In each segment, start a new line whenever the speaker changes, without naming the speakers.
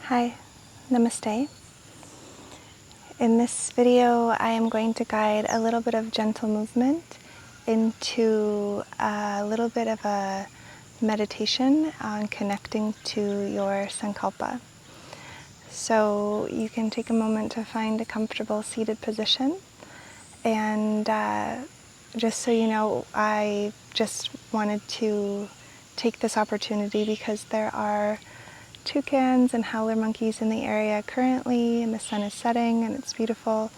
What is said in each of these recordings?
Hi, Namaste. In this video, I am going to guide a little bit of gentle movement into a little bit of a meditation on connecting to your Sankalpa. So you can take a moment to find a comfortable seated position. And just so you know, I just wanted to take this opportunity because there are toucans and howler monkeys in the area currently, and the sun is setting and it's beautiful.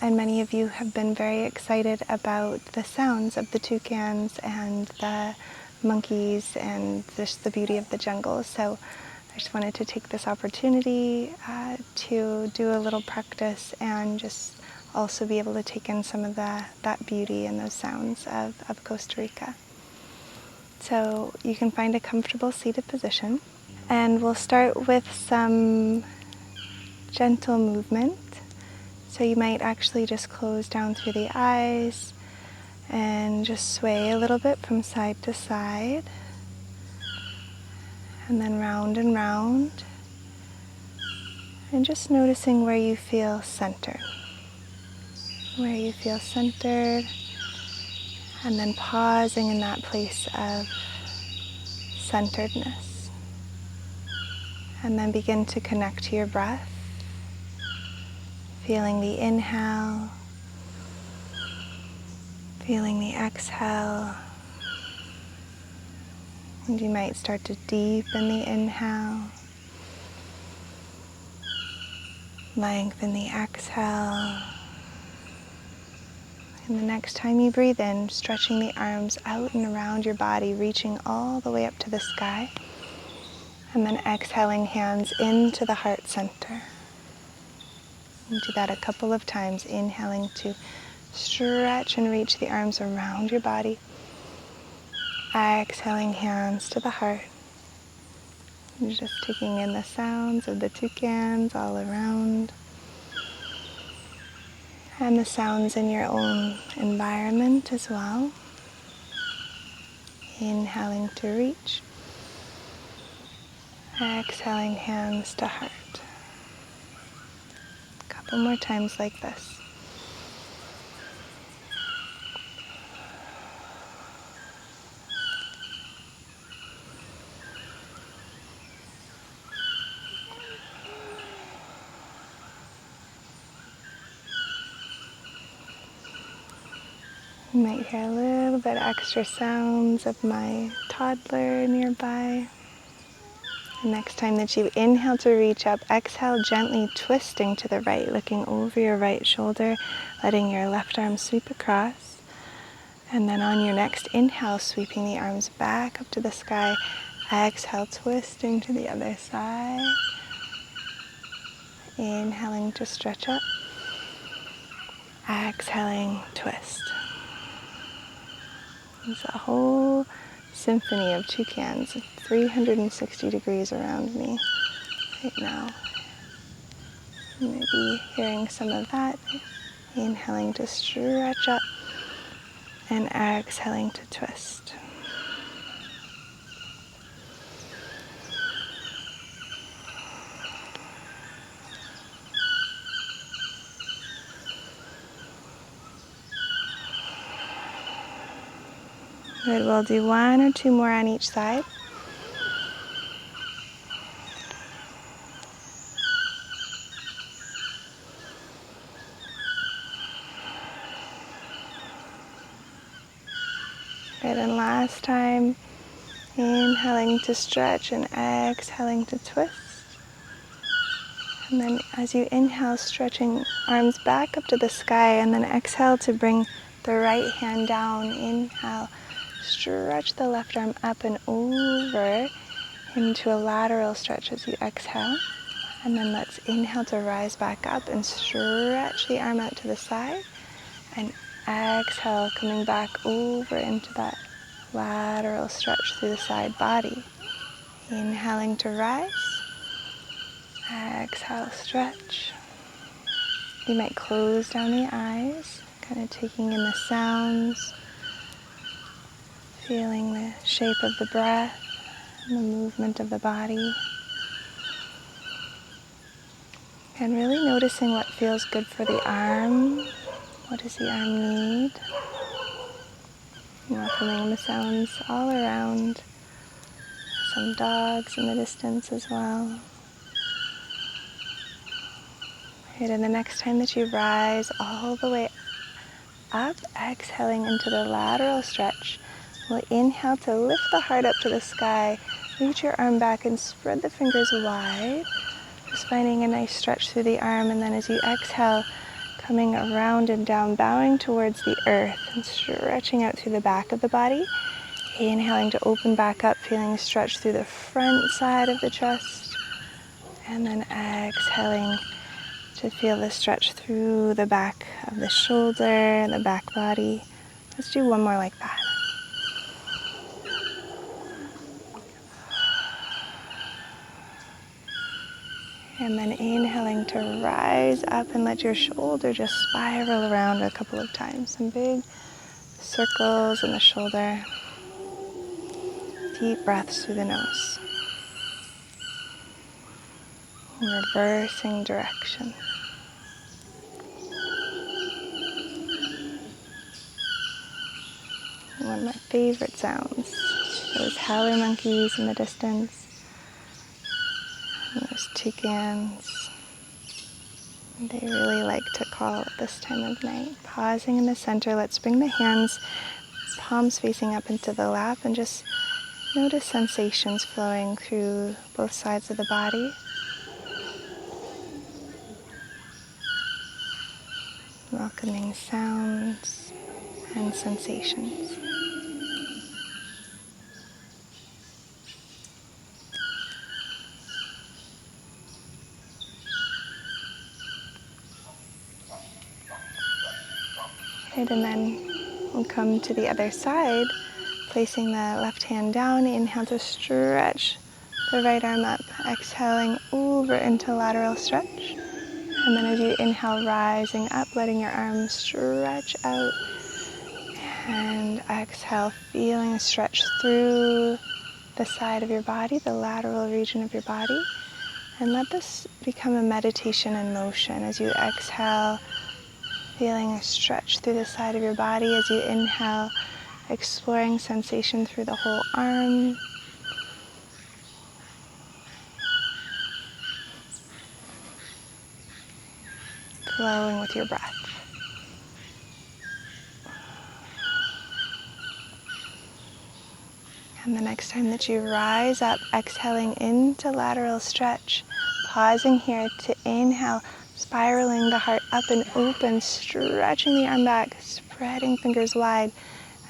And many of you have been very excited about the sounds of the toucans and the monkeys and just the beauty of the jungle. So I just wanted to take this opportunity to do a little practice and just also be able to take in some of that beauty and those sounds of Costa Rica. So you can find a comfortable seated position. And we'll start with some gentle movement. So you might actually just close down through the eyes and just sway a little bit from side to side. And then round and round. And just noticing where you feel centered. Where you feel centered. And then pausing in that place of centeredness. And then begin to connect to your breath. Feeling the inhale, feeling the exhale. And you might start to deepen the inhale, lengthen the exhale. And the next time you breathe in, stretching the arms out and around your body, reaching all the way up to the sky. And then exhaling, hands into the heart center. And do that a couple of times, inhaling to stretch and reach the arms around your body. Exhaling, hands to the heart. And just taking in the sounds of the toucans all around. And the sounds in your own environment as well. Inhaling to reach. Exhaling, hands to heart. A couple more times like this. You might hear a little bit extra sounds of my toddler nearby. The next time that you inhale to reach up, exhale gently twisting to the right, looking over your right shoulder, letting your left arm sweep across. And then on your next inhale, sweeping the arms back up to the sky. Exhale, twisting to the other side. Inhaling to stretch up. Exhaling, twist. It's a whole symphony of toucans, 360 degrees around me right now. You may be hearing some of that. Inhaling to stretch up and exhaling to twist. Good, we'll do one or two more on each side. Good, and last time, inhaling to stretch and exhaling to twist. And then as you inhale, stretching arms back up to the sky, and then exhale to bring the right hand down. Inhale, stretch the left arm up and over into a lateral stretch as you exhale. And then let's inhale to rise back up and stretch the arm out to the side. And exhale, coming back over into that lateral stretch through the side body. Inhaling to rise. Exhale, stretch. You might close down the eyes, kind of taking in the sounds, feeling the shape of the breath and the movement of the body. And really noticing what feels good for the arm. What does the arm need? Welcoming the sounds all around. Some dogs in the distance as well. Right, and the next time that you rise all the way up, exhaling into the lateral stretch, we'll inhale to lift the heart up to the sky. Reach your arm back and spread the fingers wide. Just finding a nice stretch through the arm, and then as you exhale, coming around and down, bowing towards the earth and stretching out through the back of the body. Inhaling to open back up, feeling a stretch through the front side of the chest. And then exhaling to feel the stretch through the back of the shoulder, the back body. Let's do one more like that. And then inhaling to rise up and let your shoulder just spiral around a couple of times. Some big circles in the shoulder. Deep breaths through the nose. Reversing direction. One of my favorite sounds. Those howler monkeys in the distance. And those toucans. They really like to call at this time of night. Pausing in the center, let's bring the hands, palms facing up into the lap, and just notice sensations flowing through both sides of the body. Welcoming sounds and sensations. Right, and then we'll come to the other side, placing the left hand down. Inhale to stretch the right arm up, exhaling over into lateral stretch. And then as you inhale, rising up, letting your arms stretch out. And exhale, feeling a stretch through the side of your body, the lateral region of your body. And let this become a meditation in motion. As you exhale, feeling a stretch through the side of your body. As you inhale, exploring sensation through the whole arm. Flowing with your breath. And the next time that you rise up, exhaling into lateral stretch, pausing here to inhale, spiraling the heart up and open, stretching the arm back, spreading fingers wide,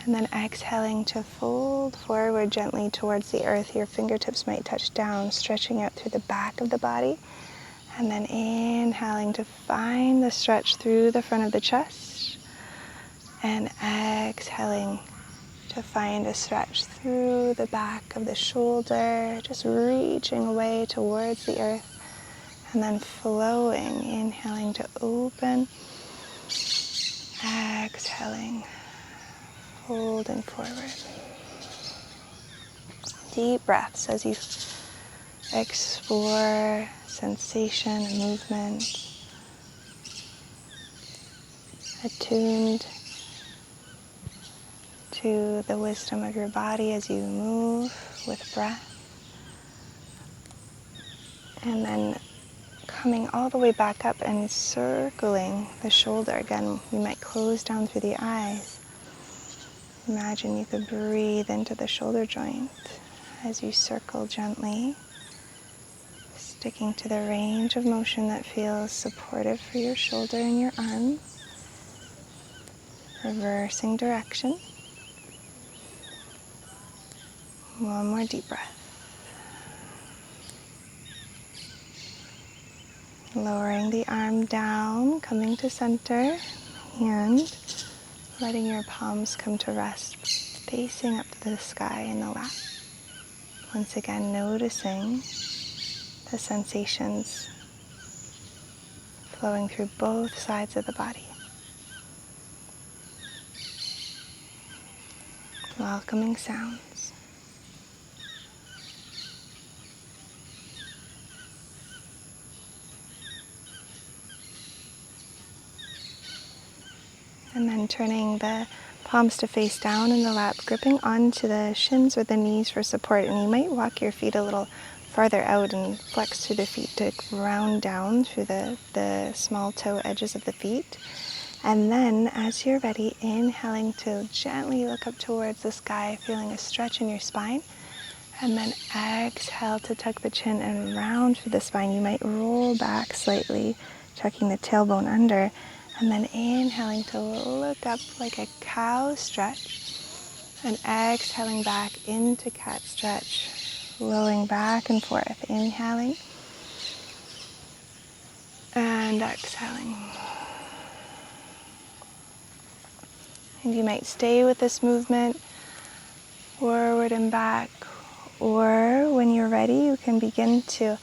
and then exhaling to fold forward gently towards the earth. Your fingertips might touch down, stretching out through the back of the body, and then inhaling to find the stretch through the front of the chest, and exhaling to find a stretch through the back of the shoulder, just reaching away towards the earth, and then flowing, inhaling to open, exhaling, folding forward. Deep breaths as you explore sensation and movement, attuned to the wisdom of your body as you move with breath. And then coming all the way back up and circling the shoulder. Again, we might close down through the eyes. Imagine you could breathe into the shoulder joint as you circle gently, sticking to the range of motion that feels supportive for your shoulder and your arm. Reversing direction. One more deep breath. Lowering the arm down, coming to center, and letting your palms come to rest, facing up to the sky in the lap. Once again, noticing the sensations flowing through both sides of the body. Welcoming sounds. And then turning the palms to face down in the lap, gripping onto the shins or the knees for support. And you might walk your feet a little farther out and flex through the feet to ground down through the small toe edges of the feet. And then, as you're ready, inhaling to gently look up towards the sky, feeling a stretch in your spine. And then exhale to tuck the chin and round through the spine. You might roll back slightly, tucking the tailbone under. And then inhaling to look up like a cow stretch. And exhaling back into cat stretch, rolling back and forth. Inhaling and exhaling. And you might stay with this movement forward and back, or when you're ready, you can begin to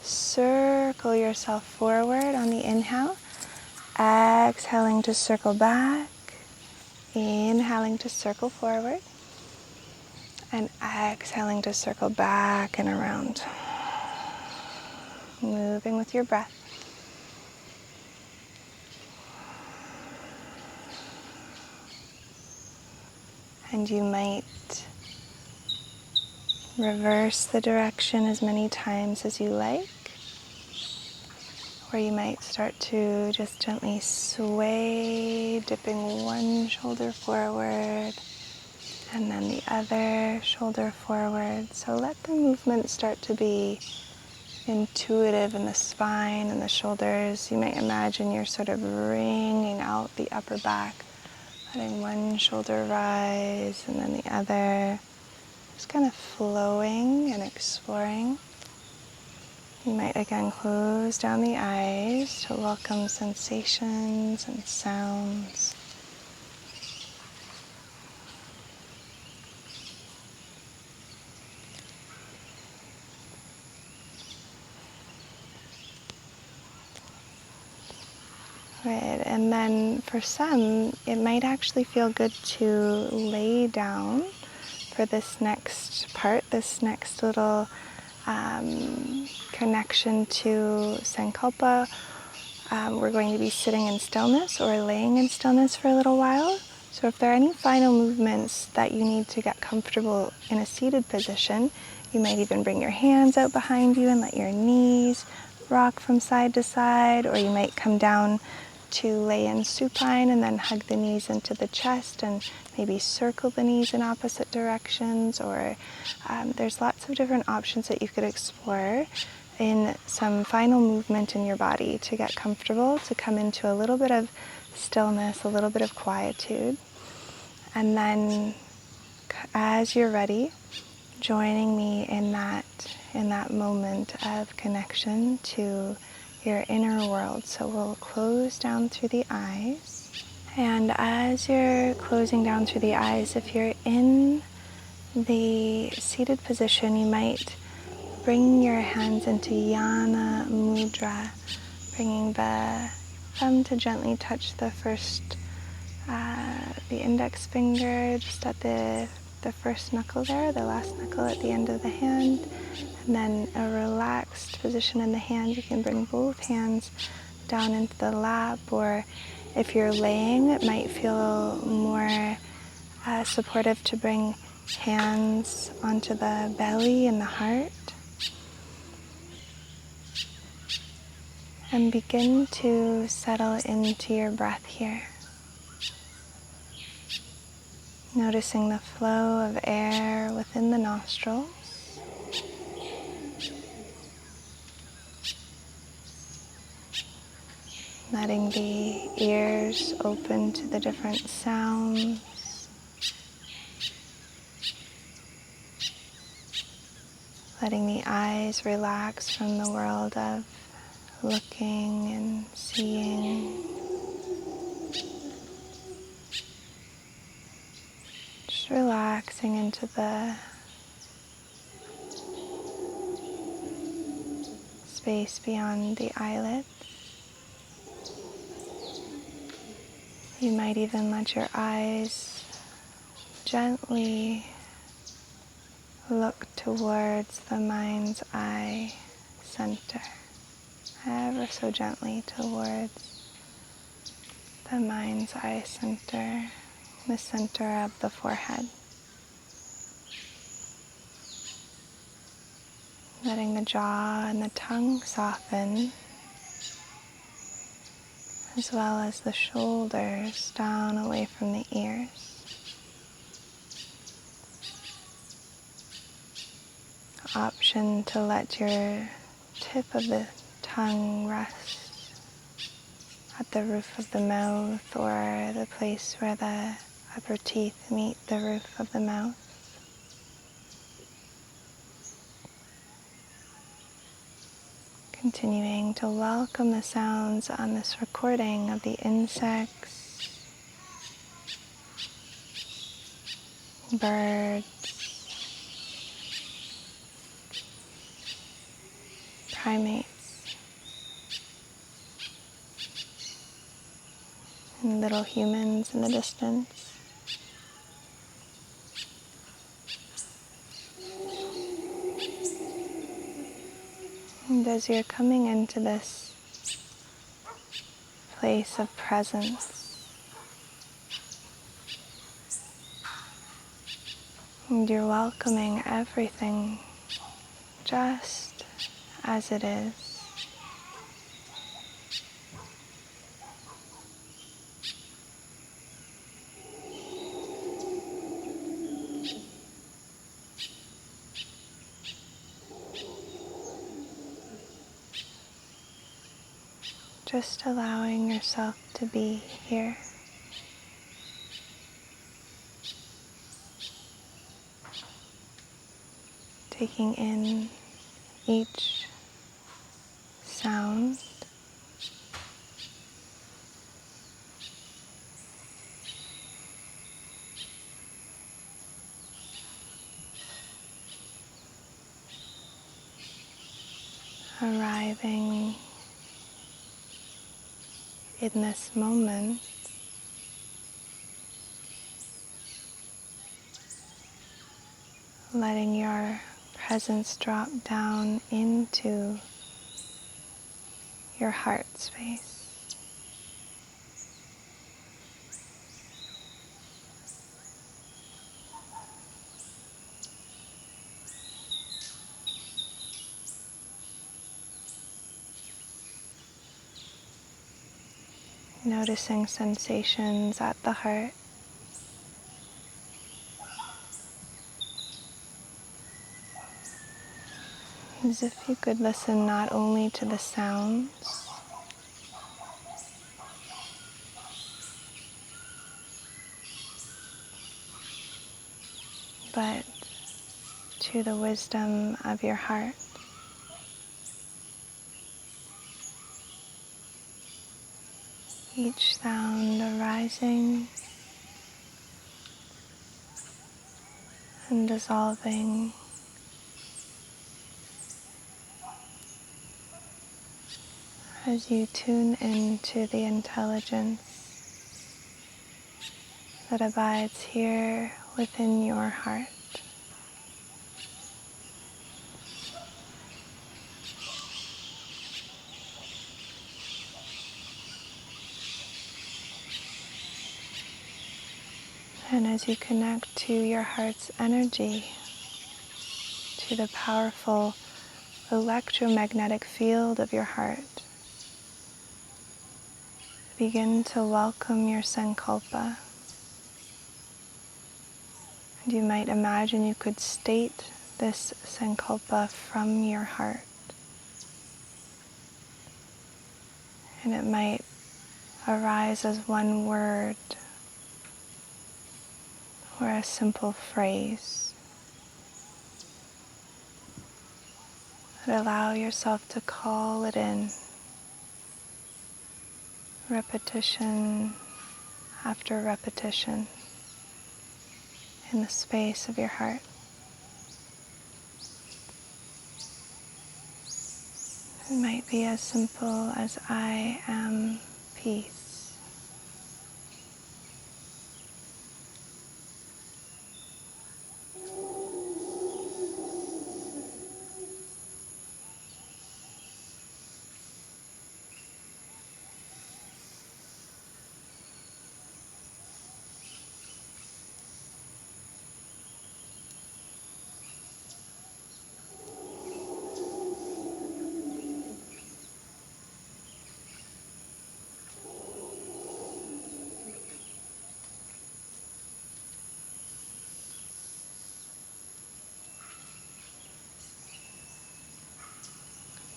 circle yourself forward on the inhale, exhaling to circle back, inhaling to circle forward, and exhaling to circle back and around. Moving with your breath. And you might reverse the direction as many times as you like, or you might start to just gently sway, dipping one shoulder forward and then the other shoulder forward. So let the movement start to be intuitive in the spine and the shoulders. You might imagine you're sort of wringing out the upper back, letting one shoulder rise and then the other, just kind of flowing and exploring. You might again close down the eyes to welcome sensations and sounds. Right, and then for some, it might actually feel good to lay down for this next part, this next little connection to Sankalpa. We're going to be sitting in stillness or laying in stillness for a little while. So if there are any final movements that you need to get comfortable in a seated position, you might even bring your hands out behind you and let your knees rock from side to side, or you might come down to lay in supine and then hug the knees into the chest and maybe circle the knees in opposite directions, or there's lots of different options that you could explore in some final movement in your body to get comfortable, to come into a little bit of stillness, a little bit of quietude. And then as you're ready, joining me in that moment of connection to your inner world. So we'll close down through the eyes. And as you're closing down through the eyes, if you're in the seated position, you might bring your hands into Yana Mudra, bringing the thumb to gently touch the first, the index finger just at the first knuckle there, the last knuckle at the end of the hand. And then a relaxed position in the hand. You can bring both hands down into the lap, or if you're laying, it might feel more supportive to bring hands onto the belly and the heart. And begin to settle into your breath here. Noticing the flow of air within the nostrils. Letting the ears open to the different sounds. Letting the eyes relax from the world of looking and seeing. Just relaxing into the space beyond the eyelids. You might even let your eyes gently look towards the mind's eye center, ever so gently towards the mind's eye center, the center of the forehead. Letting the jaw and the tongue soften, as well as the shoulders down away from the ears. Option to let your tip of the tongue rest at the roof of the mouth or the place where the upper teeth meet the roof of the mouth. Continuing to welcome the sounds on this recording of the insects, birds, primates, and little humans in the distance. And as you're coming into this place of presence, and you're welcoming everything just as it is. Just allowing yourself to be here. Taking in each sound. Arriving in this moment, letting your presence drop down into your heart space. Noticing sensations at the heart. As if you could listen not only to the sounds, but to the wisdom of your heart. Each sound arising and dissolving, as you tune into the intelligence that abides here within your heart. And as you connect to your heart's energy, to the powerful electromagnetic field of your heart, begin to welcome your Sankalpa. And you might imagine you could state this Sankalpa from your heart. And it might arise as one word or a simple phrase. But allow yourself to call it in, repetition after repetition, in the space of your heart. It might be as simple as I am peace.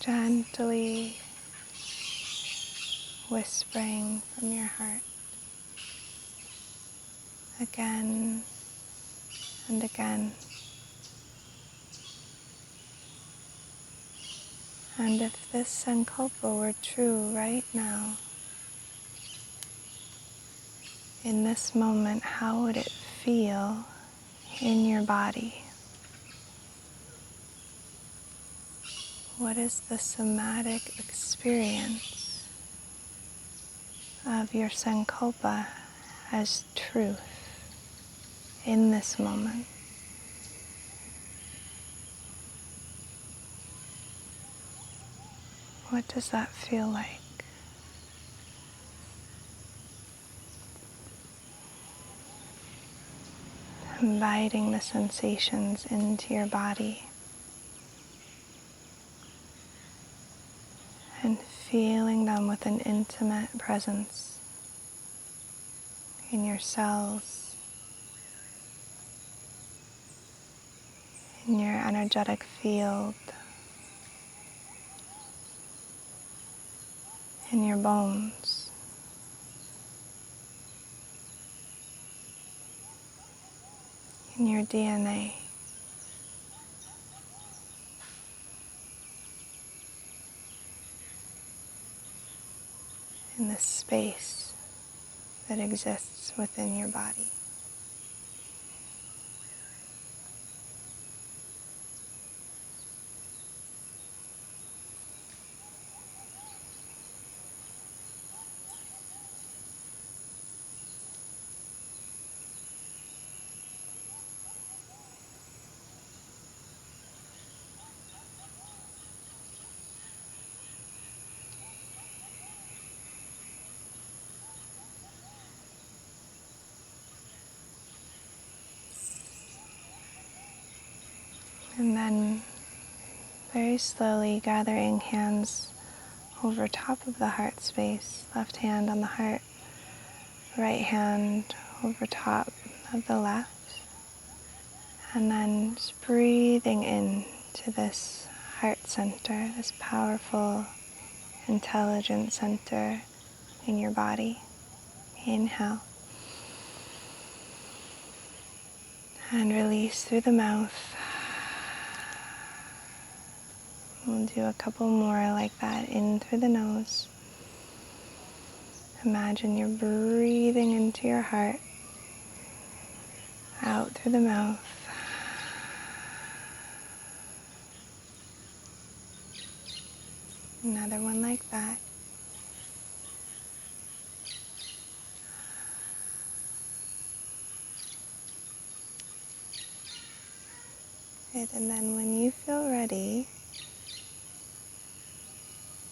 Gently whispering from your heart again and again. And if this Sankalpa were true right now, in this moment, how would it feel in your body? What is the somatic experience of your Sankalpa as truth in this moment? What does that feel like? Inviting the sensations into your body and feeling them with an intimate presence in your cells, in your energetic field, in your bones, in your DNA. In the space that exists within your body. And then very slowly gathering hands over top of the heart space, left hand on the heart, right hand over top of the left, and then just breathing in to this heart center, this powerful, intelligent center in your body. Inhale. And release through the mouth. We'll do a couple more like that. In through the nose. Imagine you're breathing into your heart. Out through the mouth. Another one like that. Good. And then when you feel ready,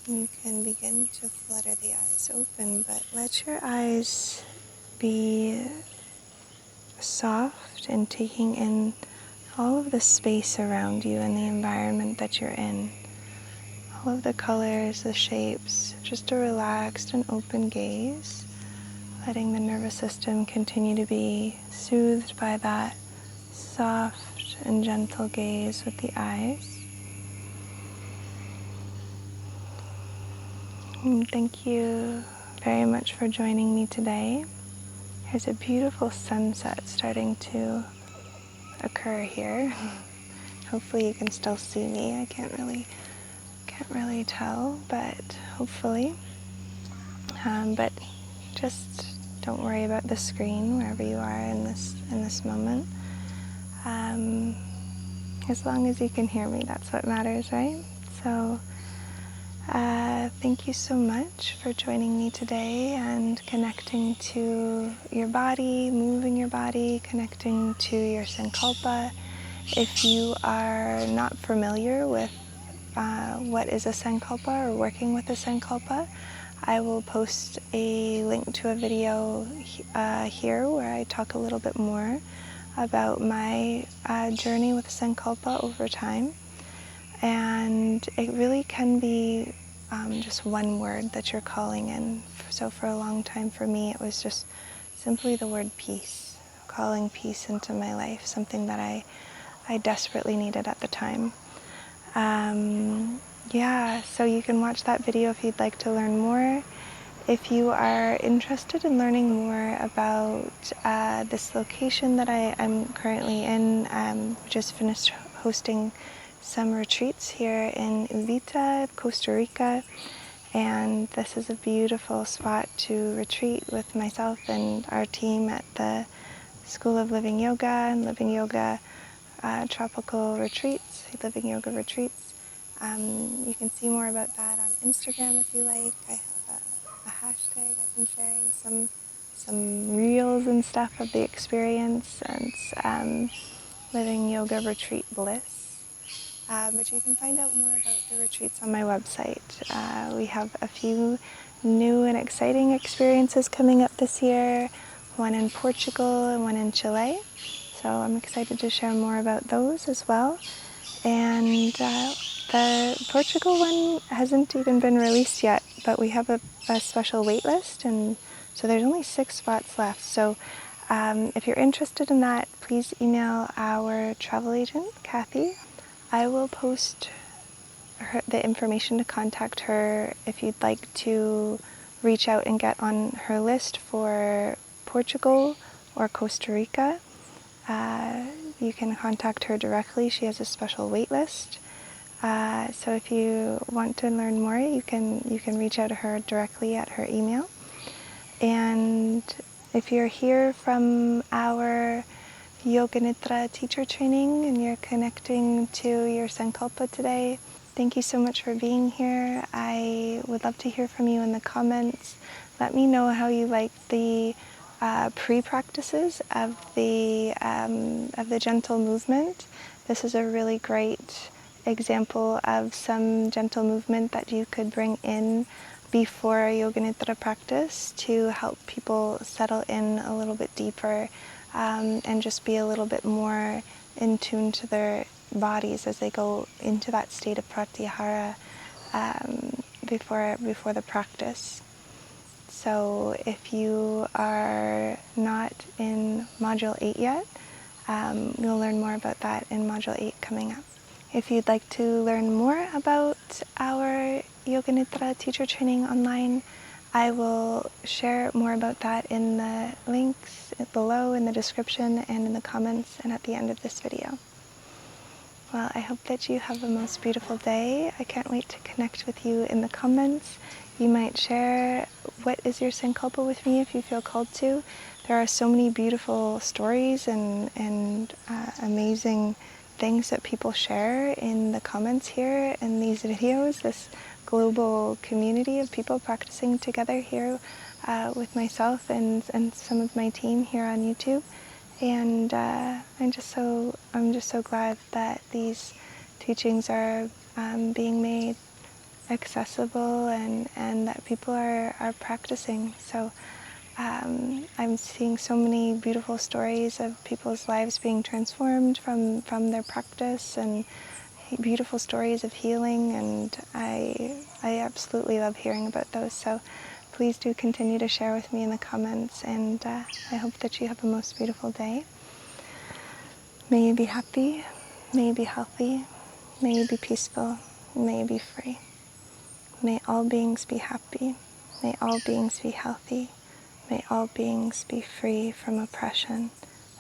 you can begin to flutter the eyes open, but let your eyes be soft and taking in all of the space around you and the environment that you're in. All of the colors, the shapes, just a relaxed and open gaze, letting the nervous system continue to be soothed by that soft and gentle gaze with the eyes. And thank you very much for joining me today. There's a beautiful sunset starting to occur here. Hopefully you can still see me. I can't really tell, but hopefully. But just don't worry about the screen wherever you are in this moment. As long as you can hear me, that's what matters, right? So thank you so much for joining me today and connecting to your body, moving your body, connecting to your Sankalpa. If you are not familiar with what is a Sankalpa or working with a Sankalpa, I will post a link to a video here where I talk a little bit more about my journey with Sankalpa over time. And it really can be just one word that you're calling in. So for a long time for me, it was just simply the word peace, calling peace into my life, something that I desperately needed at the time. Yeah, so you can watch that video if you'd like to learn more. If you are interested in learning more about this location that I'm currently in, we just finished hosting some retreats here in Uvita, Costa Rica, and this is a beautiful spot to retreat with myself and our team at the School of Living Yoga and Living Yoga Tropical Retreats, Living Yoga Retreats. You can see more about that on Instagram if you like. I have a hashtag I've been sharing some reels and stuff of the experience, and Living Yoga Retreat Bliss. But you can find out more about the retreats on my website. We have a few new and exciting experiences coming up this year, one in Portugal and one in Chile. So I'm excited to share more about those as well. And the Portugal one hasn't even been released yet, but we have a special wait list, and so there's only 6 spots left. So if you're interested in that, please email our travel agent, Cathy. I will post the information to contact her if you'd like to reach out and get on her list for Portugal or Costa Rica. You can contact her directly. She has a special wait list. So if you want to learn more, you can reach out to her directly at her email. And if you're here from our Yoga Nidra teacher training and you're connecting to your Sankalpa today, thank you so much for being here. I would love to hear from you in the comments. Let me know how you like the pre-practices of the gentle movement. This is a really great example of some gentle movement that you could bring in before a Yoga Nidra practice to help people settle in a little bit deeper and just be a little bit more in tune to their bodies as they go into that state of pratyahara before the practice. So if you are not in Module 8 yet, we'll learn more about that in Module 8 coming up. If you'd like to learn more about our Yoga Nidra teacher training online, I will share more about that in the links below in the description and in the comments and at the end of this video. Well, I hope that you have a most beautiful day. I can't wait to connect with you in the comments. You might share what is your Sankalpa with me if you feel called to. There are so many beautiful stories and amazing things that people share in the comments here in these videos, this global community of people practicing together here with myself and some of my team here on YouTube. And I'm just so glad that these teachings are being made accessible and that people are practicing. So I'm seeing so many beautiful stories of people's lives being transformed from their practice, and beautiful stories of healing, and I absolutely love hearing about those. So please do continue to share with me in the comments, and I hope that you have a most beautiful day. May you be happy, may you be healthy, may you be peaceful, may you be free. May all beings be happy, may all beings be healthy, may all beings be free from oppression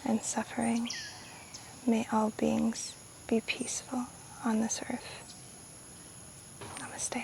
and suffering. May all beings be peaceful on this earth. Namaste.